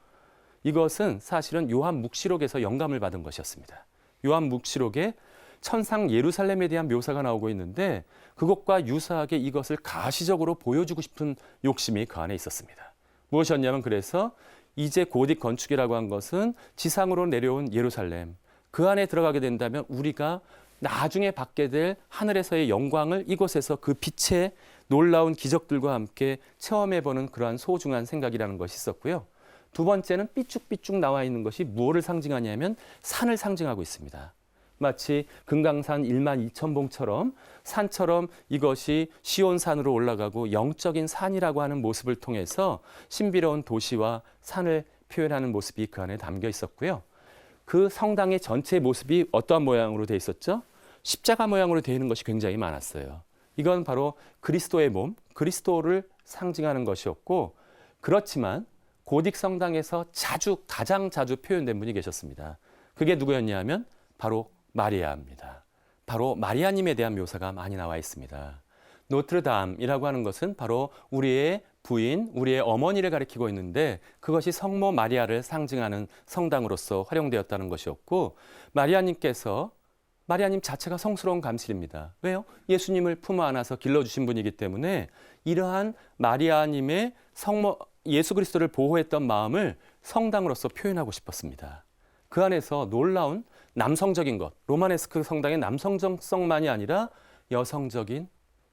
이것은 사실은 요한 묵시록에서 영감을 받은 것이었습니다. 요한 묵시록에 천상 예루살렘에 대한 묘사가 나오고 있는데 그것과 유사하게 이것을 가시적으로 보여주고 싶은 욕심이 그 안에 있었습니다. 무엇이었냐면 그래서 이제 고딕 건축이라고 한 것은 지상으로 내려온 예루살렘, 그 안에 들어가게 된다면 우리가 나중에 받게 될 하늘에서의 영광을 이곳에서 그 빛의 놀라운 기적들과 함께 체험해보는 그러한 소중한 생각이라는 것이 있었고요. 두 번째는 삐쭉삐쭉 나와 있는 것이 무엇을 상징하냐면 산을 상징하고 있습니다. 마치 금강산 12,000봉처럼 산처럼 이것이 시온산으로 올라가고 영적인 산이라고 하는 모습을 통해서 신비로운 도시와 산을 표현하는 모습이 그 안에 담겨 있었고요. 그 성당의 전체 모습이 어떠한 모양으로 되어 있었죠? 십자가 모양으로 되어 있는 것이 굉장히 많았어요. 이건 바로 그리스도의 몸, 그리스도를 상징하는 것이었고, 그렇지만 고딕 성당에서 가장 자주 표현된 분이 계셨습니다. 그게 누구였냐 하면 바로 마리아입니다. 바로 마리아님에 대한 묘사가 많이 나와 있습니다. 노트르담이라고 하는 것은 바로 우리의 부인, 우리의 어머니를 가리키고 있는데 그것이 성모 마리아를 상징하는 성당으로서 활용되었다는 것이었고, 마리아님 자체가 성스러운 감실입니다. 왜요? 예수님을 품어 안아서 길러주신 분이기 때문에 이러한 마리아님의 예수 그리스도를 보호했던 마음을 성당으로서 표현하고 싶었습니다. 그 안에서 놀라운 남성적인 것, 로마네스크 성당의 남성적성만이 아니라 여성적인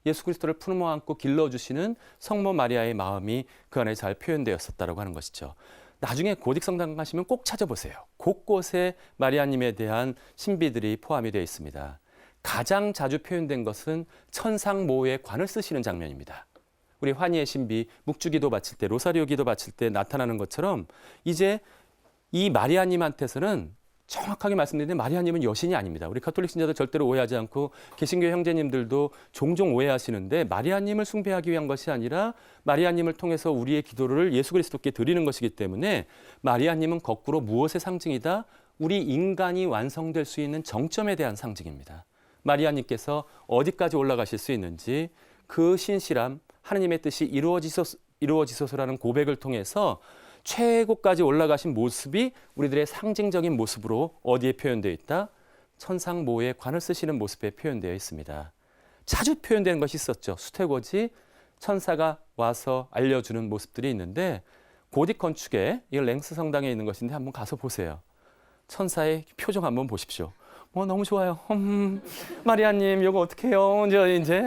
예수 그리스도를 품어 안고 길러주시는 성모 마리아의 마음이 그 안에 잘 표현되었었다고 하는 것이죠. 나중에 고딕 성당 가시면 꼭 찾아보세요. 곳곳에 마리아님에 대한 신비들이 포함이 되어 있습니다. 가장 자주 표현된 것은 천상 모의 관을 쓰시는 장면입니다. 우리 환희의 신비, 묵주기도 바칠 때, 로사리오 기도 바칠 때 나타나는 것처럼 이제 이 마리아님한테서는 정확하게 말씀드리는데 마리아님은 여신이 아닙니다. 우리 가톨릭 신자들 절대로 오해하지 않고 개신교 형제님들도 종종 오해하시는데 마리아님을 숭배하기 위한 것이 아니라 마리아님을 통해서 우리의 기도를 예수 그리스도께 드리는 것이기 때문에 마리아님은 거꾸로 무엇의 상징이다? 우리 인간이 완성될 수 있는 정점에 대한 상징입니다. 마리아님께서 어디까지 올라가실 수 있는지 그 신실함, 하느님의 뜻이 이루어지소서라는 고백을 통해서 최고까지 올라가신 모습이 우리들의 상징적인 모습으로 어디에 표현되어 있다? 천상 모의 관을 쓰시는 모습에 표현되어 있습니다. 자주 표현되는 것이 있었죠. 수태고지 천사가 와서 알려주는 모습들이 있는데 고딕 건축에 이 랭스 성당에 있는 것인데 한번 가서 보세요. 천사의 표정 한번 보십시오. 너무 좋아요. 마리아님, 이거 어떻게 해요?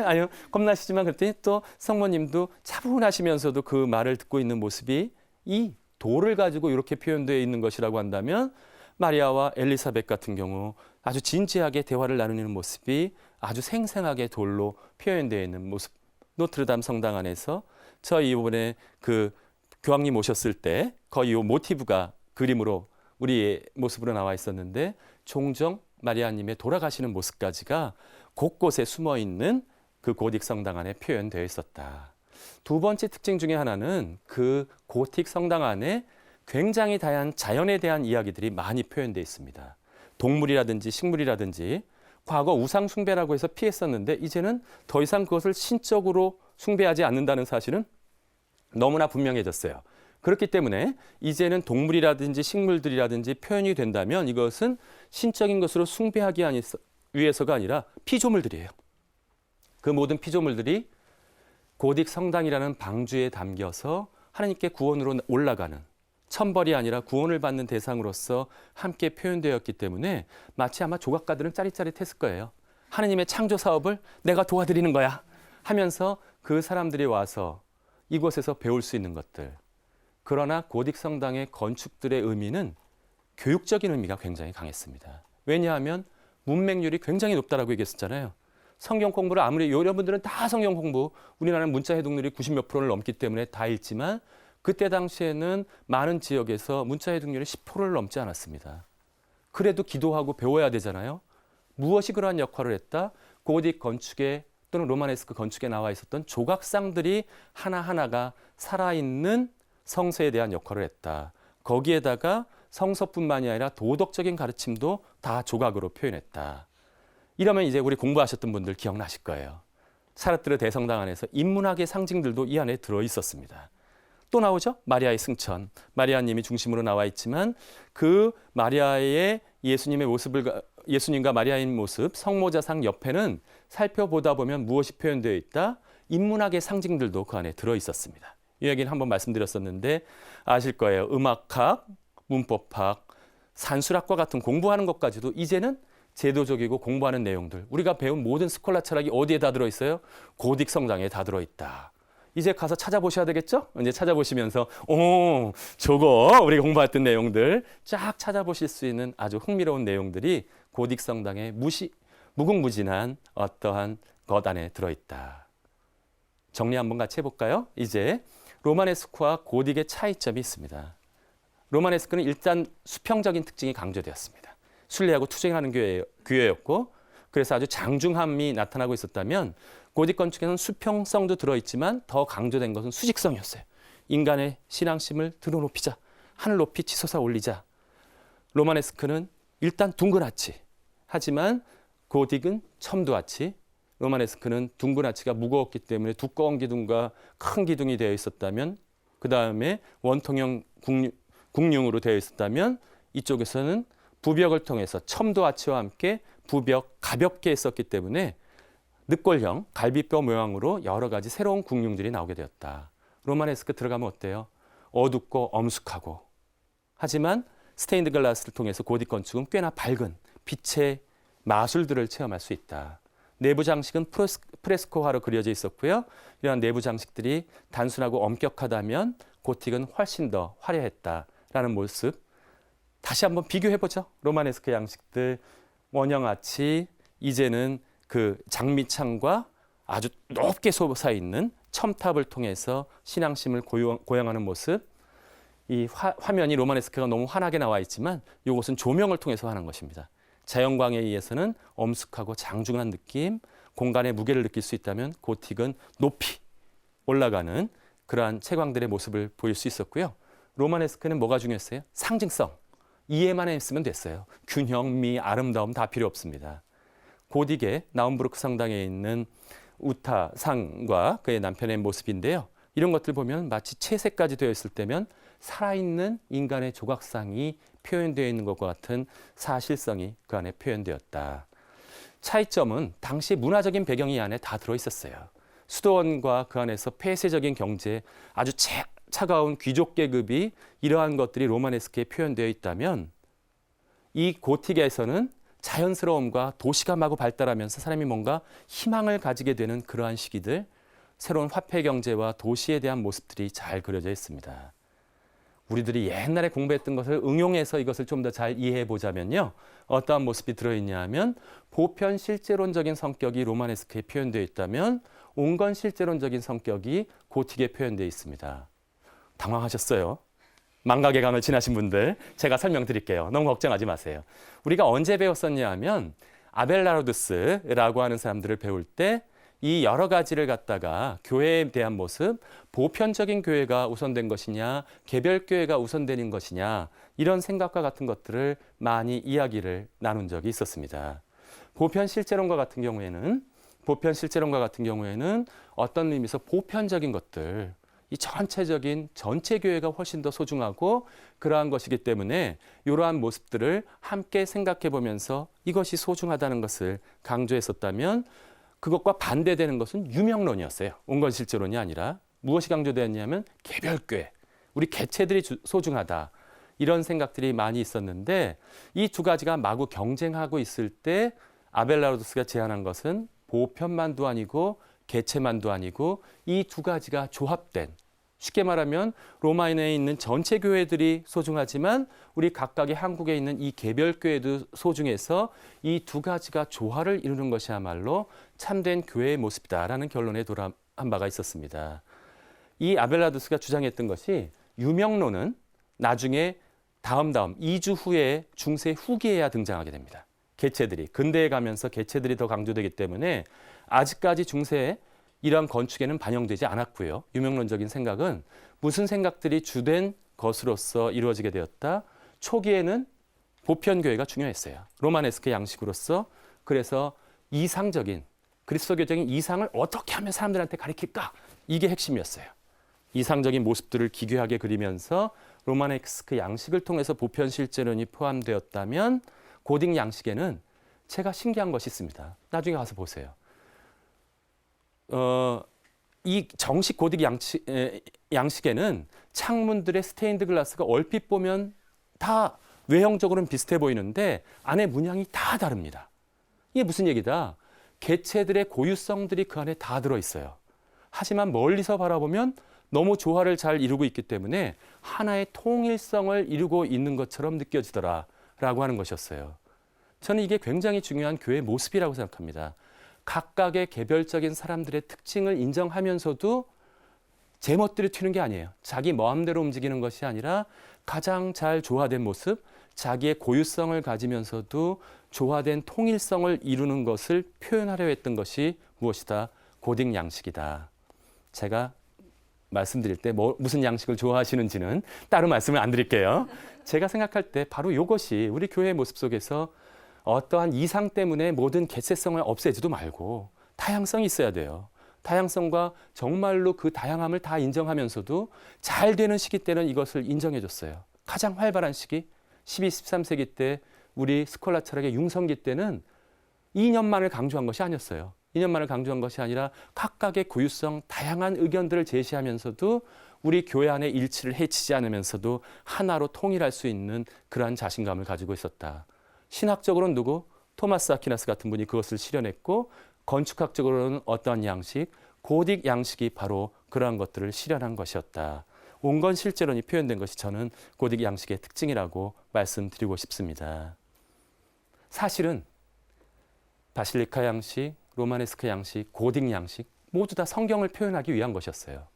아유, 겁나시지만 그랬더니 또 성모님도 차분하시면서도 그 말을 듣고 있는 모습이 이 돌을 가지고 이렇게 표현되어 있는 것이라고 한다면 마리아와 엘리사벳 같은 경우 아주 진지하게 대화를 나누는 모습이 아주 생생하게 돌로 표현되어 있는 모습. 노트르담 성당 안에서 저희 이번에 그 교황님 오셨을 때 거의 이 모티브가 그림으로 우리의 모습으로 나와 있었는데 종종 마리아님의 돌아가시는 모습까지가 곳곳에 숨어 있는 그 고딕 성당 안에 표현되어 있었다. 두 번째 특징 중에 하나는 그 고틱 성당 안에 굉장히 다양한 자연에 대한 이야기들이 많이 표현되어 있습니다. 동물이라든지 식물이라든지 과거 우상 숭배라고 해서 피했었는데 이제는 더 이상 그것을 신적으로 숭배하지 않는다는 사실은 너무나 분명해졌어요. 그렇기 때문에 이제는 동물이라든지 식물들이라든지 표현이 된다면 이것은 신적인 것으로 숭배하기 위해서가 아니라 피조물들이에요. 그 모든 피조물들이 고딕 성당이라는 방주에 담겨서 하나님께 구원으로 올라가는 천벌이 아니라 구원을 받는 대상으로서 함께 표현되었기 때문에 마치 아마 조각가들은 짜릿짜릿했을 거예요. 하나님의 창조 사업을 내가 도와드리는 거야 하면서 그 사람들이 와서 이곳에서 배울 수 있는 것들. 그러나 고딕 성당의 건축들의 의미는 교육적인 의미가 굉장히 강했습니다. 왜냐하면 문맹률이 굉장히 높다라고 얘기했었잖아요. 성경 공부를 아무리 여러분들은 다 성경 공부, 우리나라는 문자 해독률이 90몇 %를 넘기 때문에 다 읽지만 그때 당시에는 많은 지역에서 문자 해독률이 10%를 넘지 않았습니다. 그래도 기도하고 배워야 되잖아요. 무엇이 그러한 역할을 했다? 고딕 건축에 또는 로마네스크 건축에 나와 있었던 조각상들이 하나하나가 살아있는 성서에 대한 역할을 했다. 거기에다가 성서뿐만이 아니라 도덕적인 가르침도 다 조각으로 표현했다. 이러면 이제 우리 공부하셨던 분들 기억나실 거예요. 사르트르 대성당 안에서 인문학의 상징들도 이 안에 들어 있었습니다. 또 나오죠? 마리아의 승천. 마리아님이 중심으로 나와 있지만 그 마리아의 예수님의 모습을 예수님과 마리아의 모습, 성모자상 옆에는 살펴보다 보면 무엇이 표현되어 있다? 인문학의 상징들도 그 안에 들어 있었습니다. 이 얘기는 한번 말씀드렸었는데 아실 거예요. 음악학, 문법학, 산술학과 같은 공부하는 것까지도 이제는 제도적이고 공부하는 내용들, 우리가 배운 모든 스콜라 철학이 어디에 다 들어있어요? 고딕 성장에 다 들어있다. 이제 가서 찾아보셔야 되겠죠? 이제 찾아보시면서 저거 우리가 공부했던 내용들 쫙 찾아보실 수 있는 아주 흥미로운 내용들이 고딕 성당의 무궁무진한 어떠한 것 안에 들어있다. 정리 한번 같이 해볼까요? 이제 로마네스크와 고딕의 차이점이 있습니다. 로마네스크는 일단 수평적인 특징이 강조되었습니다. 순례하고 투쟁하는 교회였고 그래서 아주 장중함이 나타나고 있었다면 고딕 건축에는 수평성도 들어있지만 더 강조된 것은 수직성이었어요. 인간의 신앙심을 들어높이자. 하늘 높이 치솟아 올리자. 로마네스크는 일단 둥근 아치. 하지만 고딕은 첨도 아치. 로마네스크는 둥근 아치가 무거웠기 때문에 두꺼운 기둥과 큰 기둥이 되어 있었다면 그 다음에 원통형 국융으로 되어 있었다면 이쪽에서는 부벽을 통해서 첨도 아치와 함께 부벽 가볍게 했었기 때문에 늑골형 갈비뼈 모양으로 여러 가지 새로운 국융들이 나오게 되었다. 로마네스크 들어가면 어때요? 어둡고 엄숙하고 하지만 스테인드 글라스를 통해서 고딕 건축은 꽤나 밝은 빛의 마술들을 체험할 수 있다. 내부 장식은 프레스코화로 그려져 있었고요. 이러한 내부 장식들이 단순하고 엄격하다면 고틱은 훨씬 더 화려했다라는 모습. 다시 한번 비교해보죠. 로마네스크 양식들, 원형 아치, 이제는 그 장미창과 아주 높게 솟아있는 첨탑을 통해서 신앙심을 고양하는 모습. 이 화면이 로마네스크가 너무 환하게 나와 있지만 이것은 조명을 통해서 하는 것입니다. 자연광에 의해서는 엄숙하고 장중한 느낌, 공간의 무게를 느낄 수 있다면 고틱은 높이 올라가는 그러한 채광들의 모습을 보일 수 있었고요. 로마네스크는 뭐가 중요했어요? 상징성. 이해만 했으면 됐어요. 균형, 미, 아름다움 다 필요 없습니다. 고딕의 나움부르크 성당에 있는 우타상과 그의 남편의 모습인데요. 이런 것들 보면 마치 채색까지 되어 있을 때면 살아있는 인간의 조각상이 표현되어 있는 것과 같은 사실성이 그 안에 표현되었다. 차이점은 당시 문화적인 배경이 안에 다 들어있었어요. 수도원과 그 안에서 폐쇄적인 경제, 아주 차가운 귀족 계급이 이러한 것들이 로마네스크에 표현되어 있다면 이 고틱에서는 자연스러움과 도시가 마구 발달하면서 사람이 뭔가 희망을 가지게 되는 그러한 시기들, 새로운 화폐 경제와 도시에 대한 모습들이 잘 그려져 있습니다. 우리들이 옛날에 공부했던 것을 응용해서 이것을 좀 더 잘 이해해 보자면요. 어떠한 모습이 들어있냐 하면 보편 실제론적인 성격이 로마네스크에 표현되어 있다면 온건 실제론적인 성격이 고틱에 표현되어 있습니다. 당황하셨어요? 망각의 강을 지나신 분들 제가 설명드릴게요. 너무 걱정하지 마세요. 우리가 언제 배웠었냐 하면 아벨라르두스라고 하는 사람들을 배울 때 이 여러 가지를 갖다가 교회에 대한 모습, 보편적인 교회가 우선된 것이냐, 개별 교회가 우선되는 것이냐 이런 생각과 같은 것들을 많이 이야기를 나눈 적이 있었습니다. 보편 실제론과 같은 경우에는 어떤 의미에서 보편적인 것들, 이 전체적인 전체 교회가 훨씬 더 소중하고 그러한 것이기 때문에 이러한 모습들을 함께 생각해 보면서 이것이 소중하다는 것을 강조했었다면 그것과 반대되는 것은 유명론이었어요. 온건실제론이 아니라 무엇이 강조되었냐면 개별교회, 우리 개체들이 소중하다. 이런 생각들이 많이 있었는데 이 두 가지가 마구 경쟁하고 있을 때 아벨라르두스가 제안한 것은 보편만도 아니고 개체만도 아니고 이 두 가지가 조합된, 쉽게 말하면 로마인에 있는 전체 교회들이 소중하지만 우리 각각의 한국에 있는 이 개별 교회도 소중해서 이 두 가지가 조화를 이루는 것이야말로 참된 교회의 모습이다라는 결론에 도달한 바가 있었습니다. 이 아벨라르두스가 주장했던 것이 유명론은 나중에 다음 2주 후에 중세 후기에야 등장하게 됩니다. 개체들이 근대에 가면서 개체들이 더 강조되기 때문에 아직까지 중세에 이러한 건축에는 반영되지 않았고요. 유명론적인 생각은 무슨 생각들이 주된 것으로서 이루어지게 되었다. 초기에는 보편교회가 중요했어요. 로마네스크 양식으로서. 그래서 이상적인 그리스도교적인 이상을 어떻게 하면 사람들한테 가르칠까? 이게 핵심이었어요. 이상적인 모습들을 기괴하게 그리면서 로마네스크 양식을 통해서 보편 실제론이 포함되었다면 고딕 양식에는 제가 신기한 것이 있습니다. 나중에 가서 보세요. 이 정식 고딕 양식에는 창문들의 스테인드 글라스가 얼핏 보면 다 외형적으로는 비슷해 보이는데 안에 문양이 다 다릅니다. 이게 무슨 얘기다? 개체들의 고유성들이 그 안에 다 들어있어요. 하지만 멀리서 바라보면 너무 조화를 잘 이루고 있기 때문에 하나의 통일성을 이루고 있는 것처럼 느껴지더라라고 하는 것이었어요. 저는 이게 굉장히 중요한 교회의 모습이라고 생각합니다. 각각의 개별적인 사람들의 특징을 인정하면서도 제멋대로 튀는 게 아니에요. 자기 마음대로 움직이는 것이 아니라 가장 잘 조화된 모습, 자기의 고유성을 가지면서도 조화된 통일성을 이루는 것을 표현하려 했던 것이 무엇이다? 고딕 양식이다. 제가 말씀드릴 때 무슨 양식을 좋아하시는지는 따로 말씀을 안 드릴게요. 제가 생각할 때 바로 이것이 우리 교회의 모습 속에서 어떠한 이상 때문에 모든 개체성을 없애지도 말고 다양성이 있어야 돼요. 다양성과 정말로 그 다양함을 다 인정하면서도 잘 되는 시기 때는 이것을 인정해 줬어요. 가장 활발한 시기, 12, 13세기 때 우리 스콜라 철학의 융성기 때는 이념만을 강조한 것이 아니었어요. 이념만을 강조한 것이 아니라 각각의 고유성, 다양한 의견들을 제시하면서도 우리 교회 안의 일치를 해치지 않으면서도 하나로 통일할 수 있는 그러한 자신감을 가지고 있었다. 신학적으로는 누구? 토마스 아퀴나스 같은 분이 그것을 실현했고 건축학적으로는 어떠한 양식? 고딕 양식이 바로 그러한 것들을 실현한 것이었다. 온건 실제론이 표현된 것이 저는 고딕 양식의 특징이라고 말씀드리고 싶습니다. 사실은 바실리카 양식, 로마네스크 양식, 고딕 양식 모두 다 성경을 표현하기 위한 것이었어요.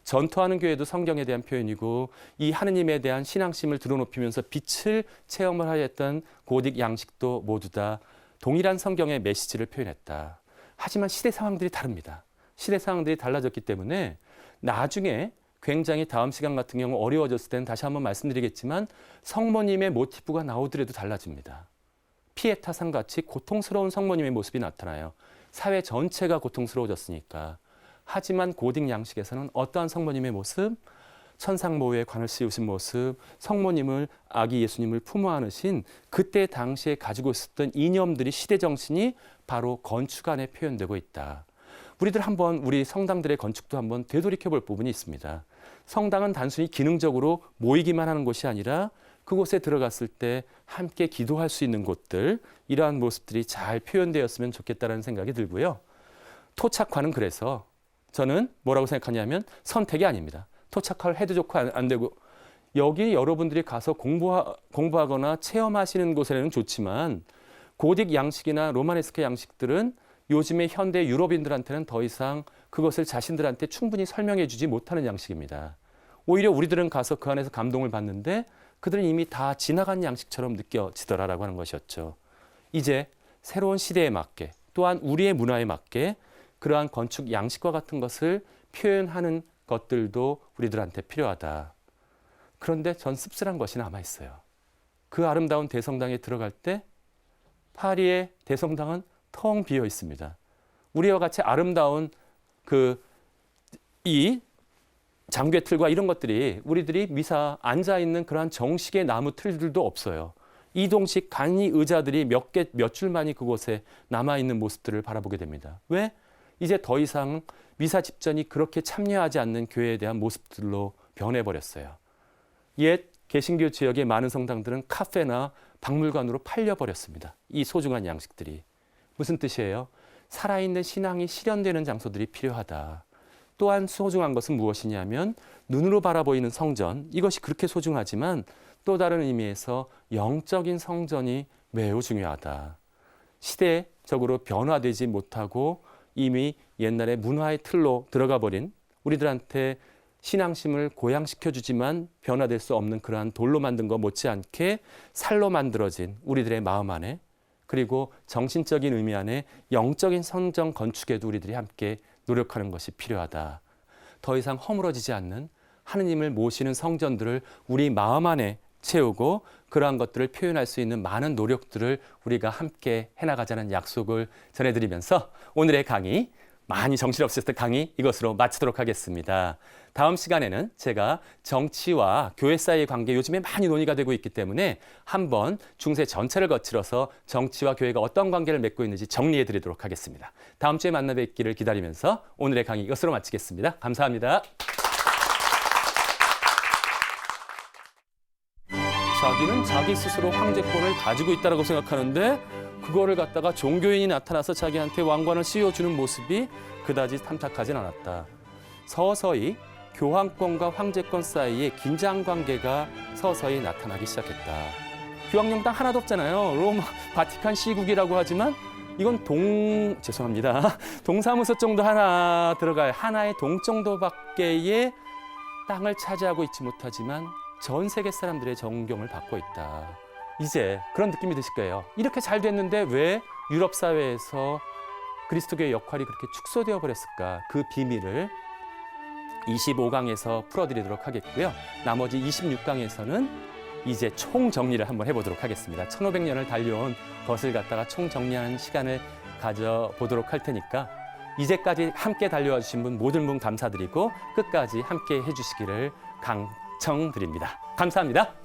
전투하는 교회도 성경에 대한 표현이고 이 하느님에 대한 신앙심을 드러높이면서 빛을 체험을 하였던 고딕 양식도 모두 다 동일한 성경의 메시지를 표현했다. 하지만 시대 상황들이 다릅니다. 시대 상황들이 달라졌기 때문에 나중에 굉장히 다음 시간 같은 경우 어려워졌을 때는 다시 한번 말씀드리겠지만 성모님의 모티프가 나오더라도 달라집니다. 피에타상 같이 고통스러운 성모님의 모습이 나타나요. 사회 전체가 고통스러워졌으니까. 하지만 고딕 양식에서는 어떠한 성모님의 모습, 천상모의 관을 씌우신 모습, 성모님을 아기 예수님을 품어 안으신 그때 당시에 가지고 있었던 이념들이 시대 정신이 바로 건축 안에 표현되고 있다. 우리들 한번 우리 성당들의 건축도 한번 되돌이켜 볼 부분이 있습니다. 성당은 단순히 기능적으로 모이기만 하는 곳이 아니라 그곳에 들어갔을 때 함께 기도할 수 있는 곳들, 이러한 모습들이 잘 표현되었으면 좋겠다는 생각이 들고요. 토착화는 그래서 저는 뭐라고 생각하냐면 선택이 아닙니다. 토착화를 해도 좋고 안 되고 여기 여러분들이 가서 공부하거나 체험하시는 곳에는 좋지만 고딕 양식이나 로마네스크 양식들은 요즘의 현대 유럽인들한테는 더 이상 그것을 자신들한테 충분히 설명해 주지 못하는 양식입니다. 오히려 우리들은 가서 그 안에서 감동을 받는데 그들은 이미 다 지나간 양식처럼 느껴지더라라고 하는 것이었죠. 이제 새로운 시대에 맞게 또한 우리의 문화에 맞게 그러한 건축 양식과 같은 것을 표현하는 것들도 우리들한테 필요하다. 그런데 전 씁쓸한 것이 남아있어요. 그 아름다운 대성당에 들어갈 때 파리의 대성당은 텅 비어 있습니다. 우리와 같이 아름다운 이 장괴틀과 이런 것들이 우리들이 미사 앉아있는 그러한 정식의 나무 틀들도 없어요. 이동식 간이 의자들이 몇 줄만이 그곳에 남아있는 모습들을 바라보게 됩니다. 왜? 이제 더 이상 미사 집전이 그렇게 참여하지 않는 교회에 대한 모습들로 변해버렸어요. 옛 개신교 지역의 많은 성당들은 카페나 박물관으로 팔려버렸습니다. 이 소중한 양식들이. 무슨 뜻이에요? 살아있는 신앙이 실현되는 장소들이 필요하다. 또한 소중한 것은 무엇이냐면 눈으로 바라보이는 성전, 이것이 그렇게 소중하지만 또 다른 의미에서 영적인 성전이 매우 중요하다. 시대적으로 변화되지 못하고 이미 옛날에 문화의 틀로 들어가 버린 우리들한테 신앙심을 고양시켜주지만 변화될 수 없는 그러한 돌로 만든 것 못지않게 살로 만들어진 우리들의 마음 안에 그리고 정신적인 의미 안에 영적인 성전 건축에도 우리들이 함께 노력하는 것이 필요하다. 더 이상 허물어지지 않는 하느님을 모시는 성전들을 우리 마음 안에 채우고 그러한 것들을 표현할 수 있는 많은 노력들을 우리가 함께 해나가자는 약속을 전해드리면서 오늘의 강의 많이 정신없었을 강의 이것으로 마치도록 하겠습니다. 다음 시간에는 제가 정치와 교회 사이의 관계 요즘에 많이 논의가 되고 있기 때문에 한번 중세 전체를 거칠어서 정치와 교회가 어떤 관계를 맺고 있는지 정리해 드리도록 하겠습니다. 다음 주에 만나 뵙기를 기다리면서 오늘의 강의 이것으로 마치겠습니다. 감사합니다. 자기는 자기 스스로 황제권을 가지고 있다고 생각하는데 그거를 갖다가 종교인이 나타나서 자기한테 왕관을 씌워주는 모습이 그다지 탐탁하진 않았다. 서서히 교황권과 황제권 사이에 긴장관계가 서서히 나타나기 시작했다. 교황령당 하나도 없잖아요. 로마 바티칸 시국이라고 하지만 이건 동사무소 정도 하나 들어갈 하나의 동 정도밖에의 땅을 차지하고 있지 못하지만 전 세계 사람들의 존경을 받고 있다. 이제 그런 느낌이 드실 거예요. 이렇게 잘 됐는데 왜 유럽 사회에서 그리스도교의 역할이 그렇게 축소되어 버렸을까? 그 비밀을 25강에서 풀어드리도록 하겠고요. 나머지 26강에서는 이제 총정리를 한번 해보도록 하겠습니다. 1500년을 달려온 것을 갖다가 총정리하는 시간을 가져보도록 할 테니까 이제까지 함께 달려와 주신 분 모든 분 감사드리고 끝까지 함께 해주시기를 강청드립니다. 감사합니다.